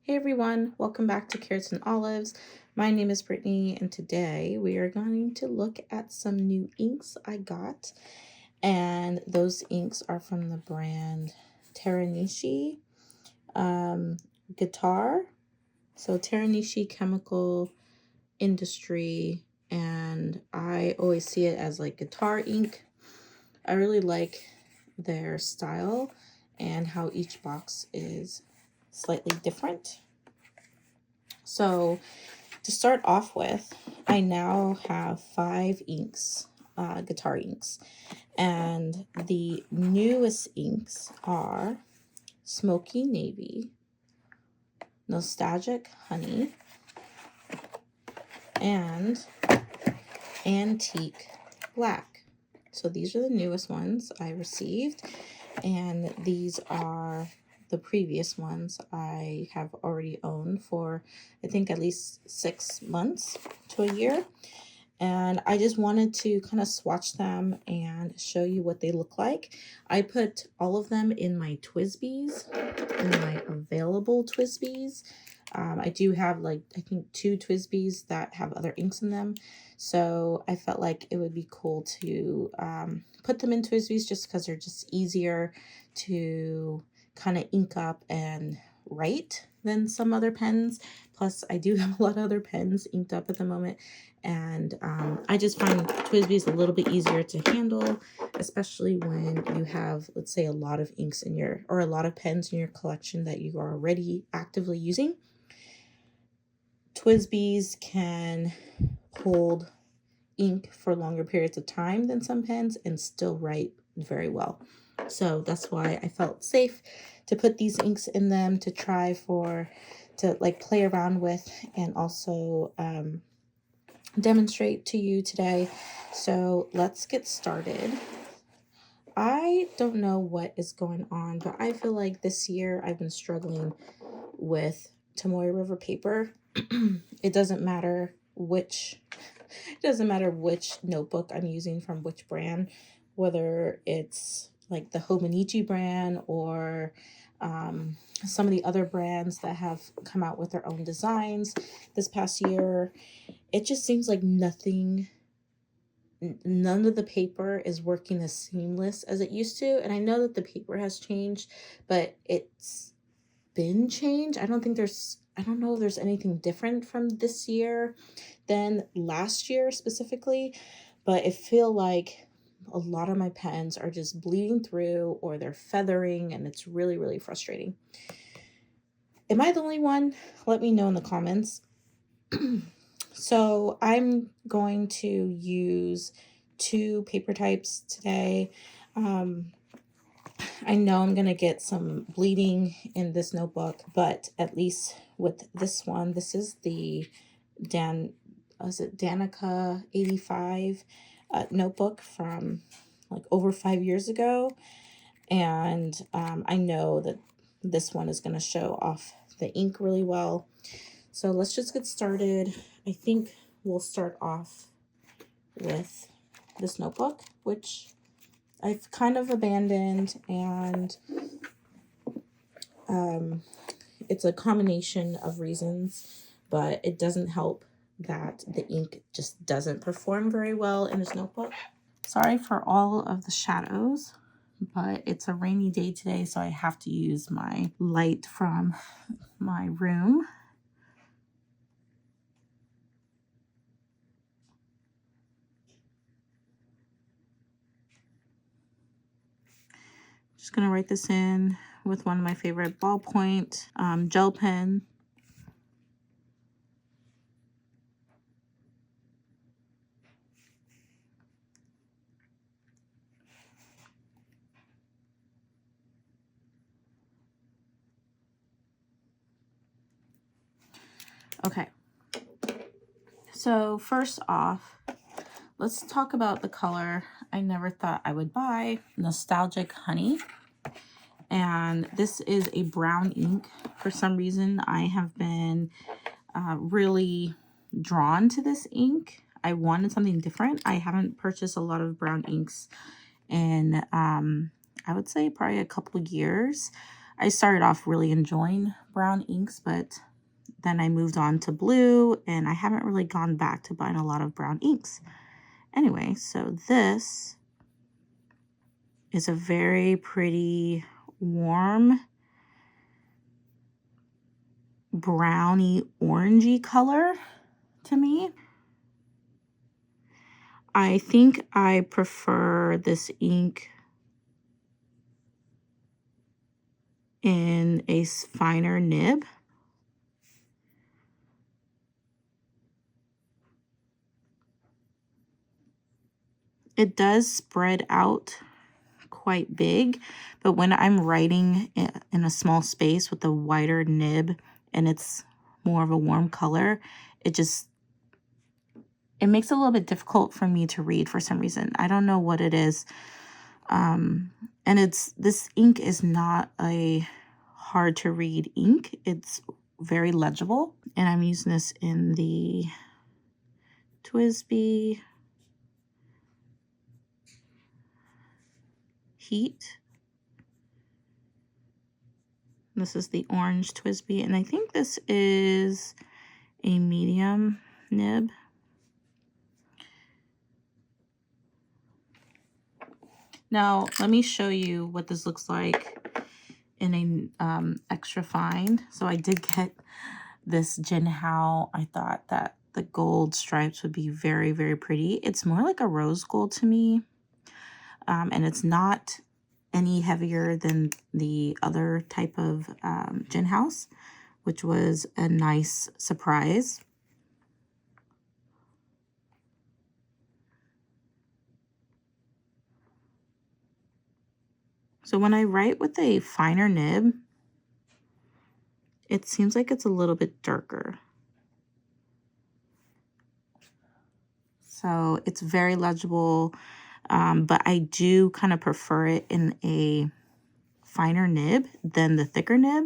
Hey everyone, welcome back to Carrots and Olives. My name is Brittany and today we are going to look at some new inks I got. And those inks are from the brand Teranishi Guitar. So Teranishi Chemical Industry, and I always see it as like guitar ink. I really like their style and how each box is slightly different. So to start off with, I now have 5 inks, guitar inks, and the newest inks are Smoky Navy, Nostalgic Honey, and Antique Black. So these are the newest ones I received, and these are the previous ones I have already owned for I think at least 6 months to a year. And I just wanted to kind of swatch them and show you what they look like. I put all of them in my Twisbees, in my available Twisbees. I do have like, I think 2 Twisbees that have other inks in them. So I felt like it would be cool to put them in Twisbees just because they're just easier to kind of ink up and write than some other pens. Plus, I do have a lot of other pens inked up at the moment. And I just find Twisbees a little bit easier to handle, especially when you have, let's say, a lot of inks in your, or a lot of pens in your collection that you are already actively using. Twisbees can hold ink for longer periods of time than some pens and still write very well. So that's why I felt safe to put these inks in them to try to like play around with and also demonstrate to you today. So let's get started. I don't know what is going on, but I feel like this year I've been struggling with Tomoe River paper. It doesn't matter which notebook I'm using from which brand, whether it's like the Hobonichi brand or some of the other brands that have come out with their own designs this past year. It just seems like none of the paper is working as seamless as it used to. And I know that the paper has changed, but it's been changed. I don't know if there's anything different from this year than last year specifically, but it feel like a lot of my pens are just bleeding through or they're feathering, and it's really, really frustrating. Am I the only one? Let me know in the comments. So I'm going to use 2 paper types today. I know I'm going to get some bleeding in this notebook, but at least with this one, this is the Danica 85 notebook from like over 5 years ago. And I know that this one is going to show off the ink really well. So let's just get started. I think we'll start off with this notebook, which I've kind of abandoned, and it's a combination of reasons, but it doesn't help that the ink just doesn't perform very well in this notebook. Sorry for all of the shadows, but it's a rainy day today, so I have to use my light from my room. Just gonna write this in with one of my favorite ballpoint gel pen. Okay, so first off, let's talk about the color I never thought I would buy, Nostalgic Honey. And this is a brown ink. For some reason, I have been really drawn to this ink. I wanted something different. I haven't purchased a lot of brown inks in, I would say, probably a couple of years. I started off really enjoying brown inks, but then I moved on to blue, and I haven't really gone back to buying a lot of brown inks. Anyway, so this is a very pretty warm browny orangey color to me. I think I prefer this ink in a finer nib. It does spread out quite big, but when I'm writing in a small space with a wider nib and it's more of a warm color, it makes it a little bit difficult for me to read for some reason. I don't know what it is. And this ink is not a hard to read ink. It's very legible, and I'm using this in the TWSBI Heat. This is the orange TWSBI, and I think this is a medium nib. Now, let me show you what this looks like in a extra fine. So I did get this Jinhao. I thought that the gold stripes would be very, very pretty. It's more like a rose gold to me, and it's not any heavier than the other type of Jinhaos, which was a nice surprise. So when I write with a finer nib, it seems like it's a little bit darker. So it's very legible, but I do kind of prefer it in a finer nib than the thicker nib.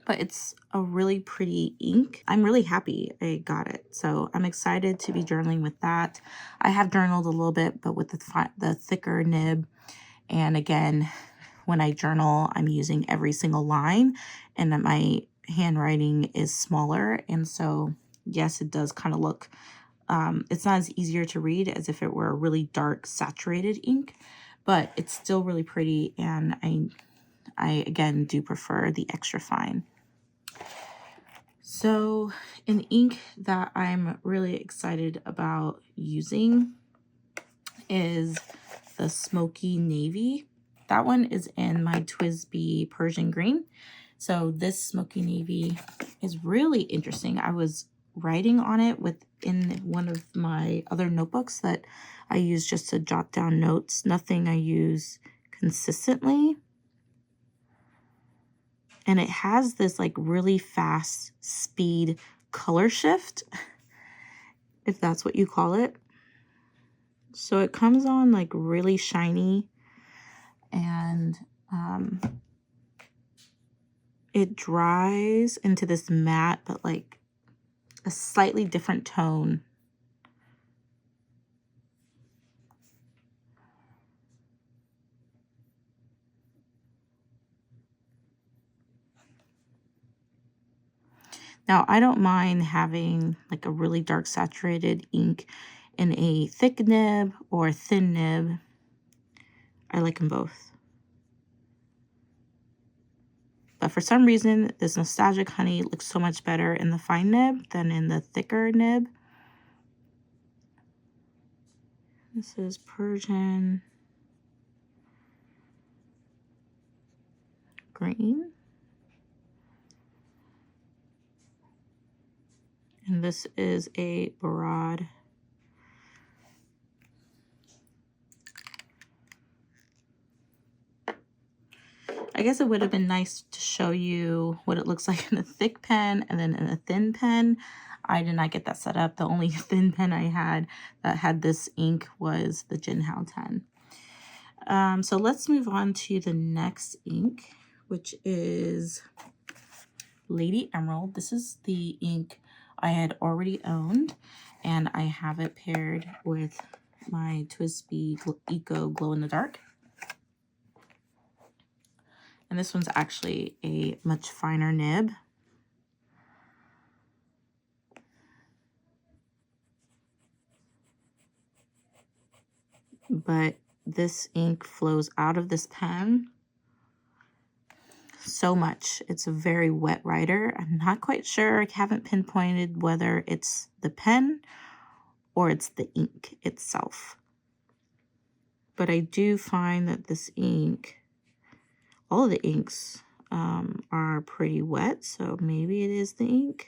But it's a really pretty ink. I'm really happy I got it. So I'm excited to be journaling with that. I have journaled a little bit, but with the thicker nib. And again, when I journal, I'm using every single line, and that my handwriting is smaller. And so, yes, it does kind of look, it's not as easier to read as if it were a really dark saturated ink, but it's still really pretty. And I again do prefer the extra fine. So an ink that I'm really excited about using is the Smoky Navy. That one is in my TWSBI Persian Green. So this Smoky Navy is really interesting. I was writing on it within one of my other notebooks that I use just to jot down notes. Nothing I use consistently. And it has this like really fast speed color shift, if that's what you call it. So it comes on like really shiny, and it dries into this matte, but like a slightly different tone. Now, I don't mind having like a really dark saturated ink in a thick nib or a thin nib. I like them both. But for some reason, this Nostalgic Honey looks so much better in the fine nib than in the thicker nib. This is Persian Green. And this is a broad. I guess it would have been nice to show you what it looks like in a thick pen and then in a thin pen. I did not get that set up. The only thin pen I had that had this ink was the Jinhao 10. So let's move on to the next ink, which is Lady Emerald. This is the ink I had already owned, and I have it paired with my Twisby Eco Glow in the Dark. And this one's actually a much finer nib. But this ink flows out of this pen so much. It's a very wet writer. I'm not quite sure. I haven't pinpointed whether it's the pen or it's the ink itself. But I do find that this ink, all of the inks are pretty wet, so maybe it is the ink.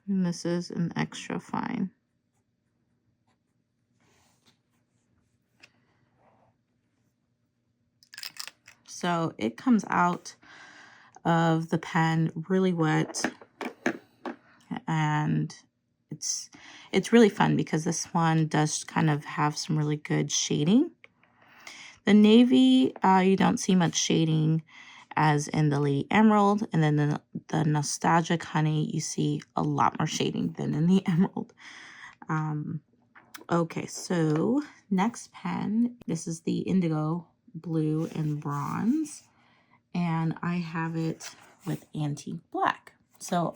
And this is an extra fine. So it comes out of the pen really wet, and it's really fun because this one does kind of have some really good shading. The navy, you don't see much shading as in the Lady Emerald, and then the Nostalgic Honey, you see a lot more shading than in the Emerald. Okay, so next pen, this is the Indigo Blue and Bronze, and I have it with Antique Black. So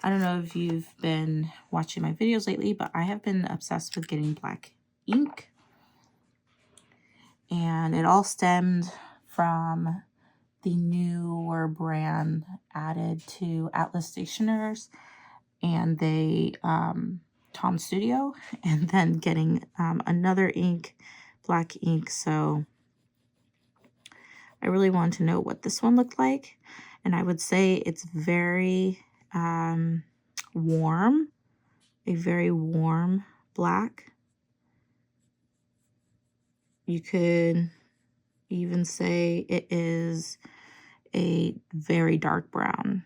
I don't know if you've been watching my videos lately, but I have been obsessed with getting black ink. And it all stemmed from the newer brand added to Atlas Stationers, and they Tom Studio, and then getting another ink, black ink. So I really wanted to know what this one looked like, and I would say it's very warm, a very warm black. You could even say it is a very dark brown.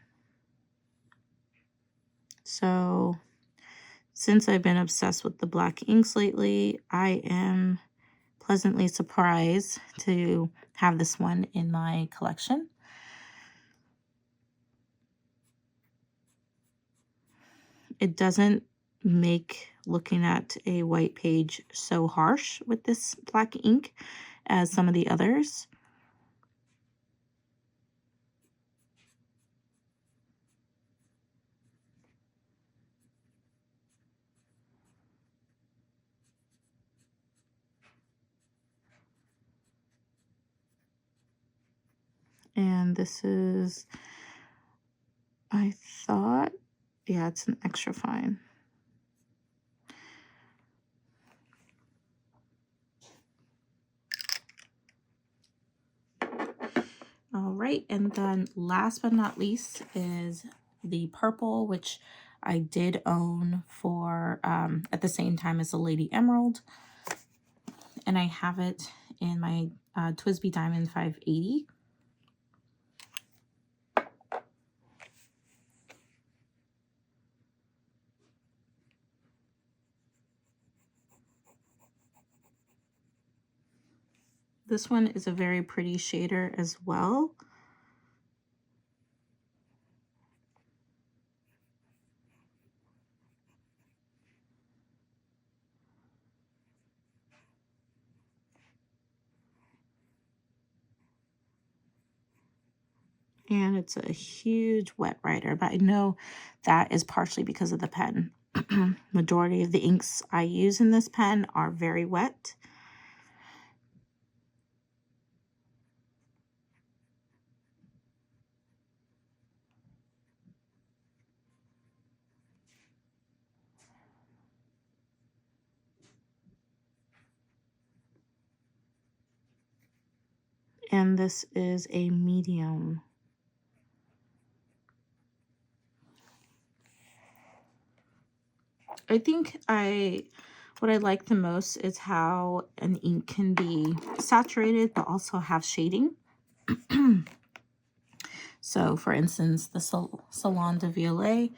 So since I've been obsessed with the black inks lately, I am pleasantly surprised to have this one in my collection. It doesn't make looking at a white page so harsh with this black ink as some of the others. And this is, I thought, yeah, it's an extra fine. All right, and then last but not least is the purple, which I did own for at the same time as the Lady Emerald, and I have it in my Twisby Diamond 580. This one is a very pretty shader as well. And it's a huge wet writer, but I know that is partially because of the pen. Majority of the inks I use in this pen are very wet. And this is a medium. I think what I like the most is how an ink can be saturated but also have shading. So for instance, the Salon de Violet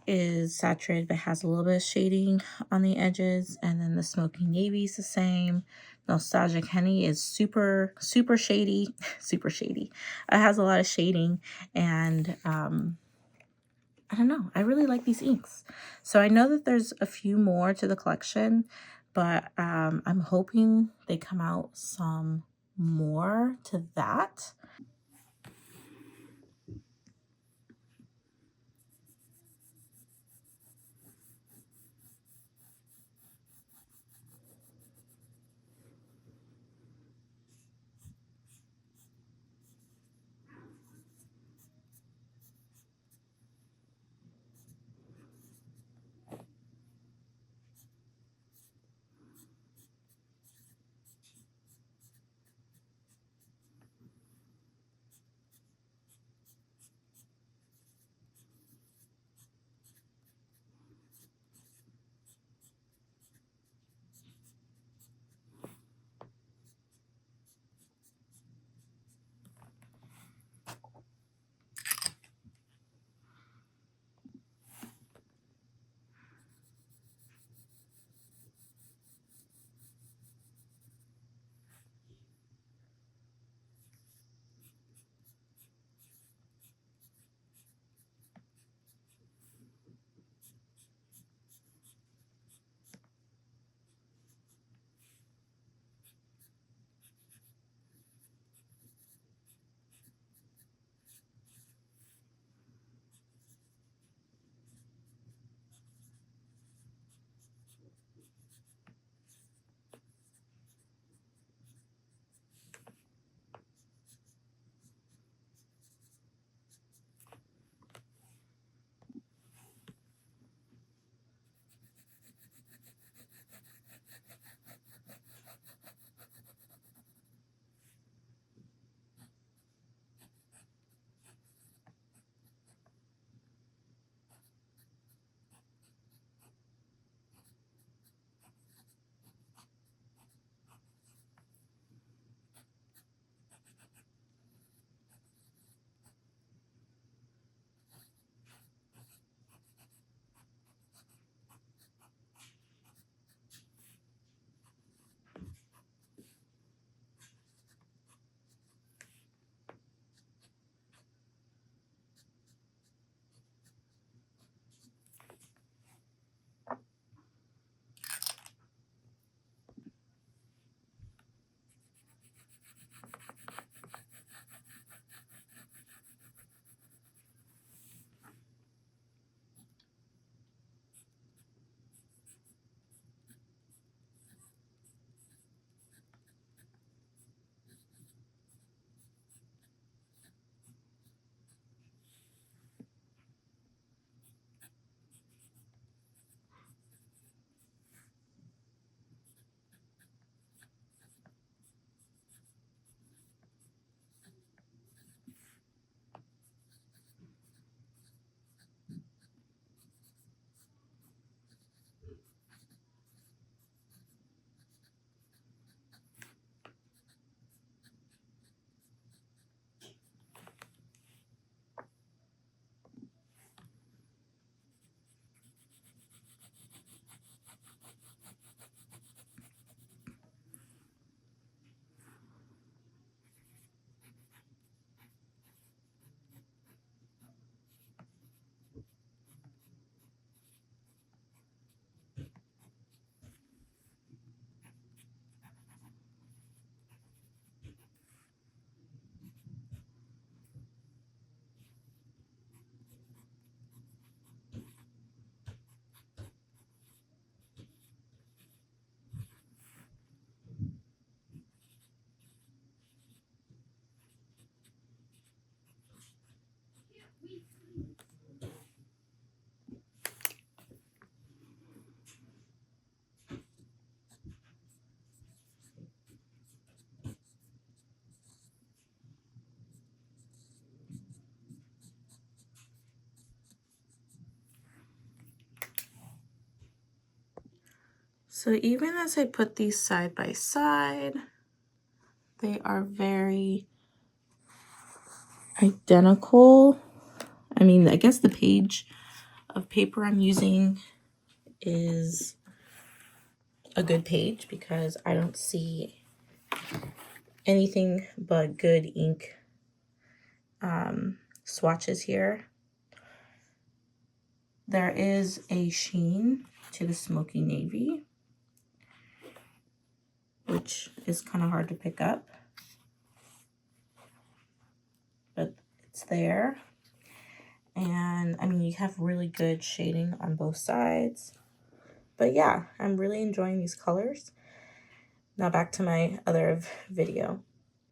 is saturated but has a little bit of shading on the edges, and then the Smoky Navy is the same. Nostalgic Honey is super shady. Super shady. It has a lot of shading, and I don't know, I really like these inks. So I know that there's a few more to the collection, but I'm hoping they come out some more to that. So even as I put these side by side, they are very identical. I mean, I guess the page of paper I'm using is a good page because I don't see anything but good ink swatches here. There is a sheen to the smoky navy, which is kind of hard to pick up, but it's there. And I mean, you have really good shading on both sides. But yeah, I'm really enjoying these colors. Now back to my other video.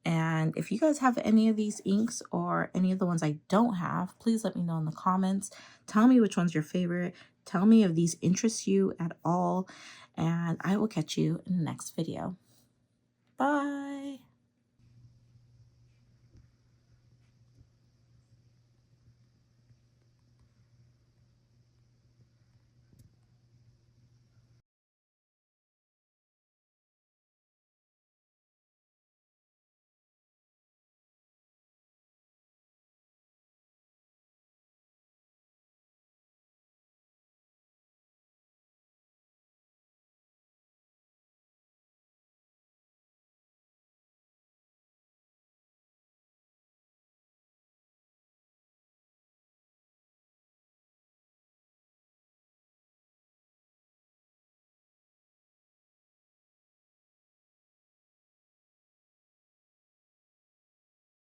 And if you guys have any of these inks or any of the ones I don't have, please let me know in the comments. Tell me which one's your favorite. Tell me if these interest you at all. And I will catch you in the next video. Bye.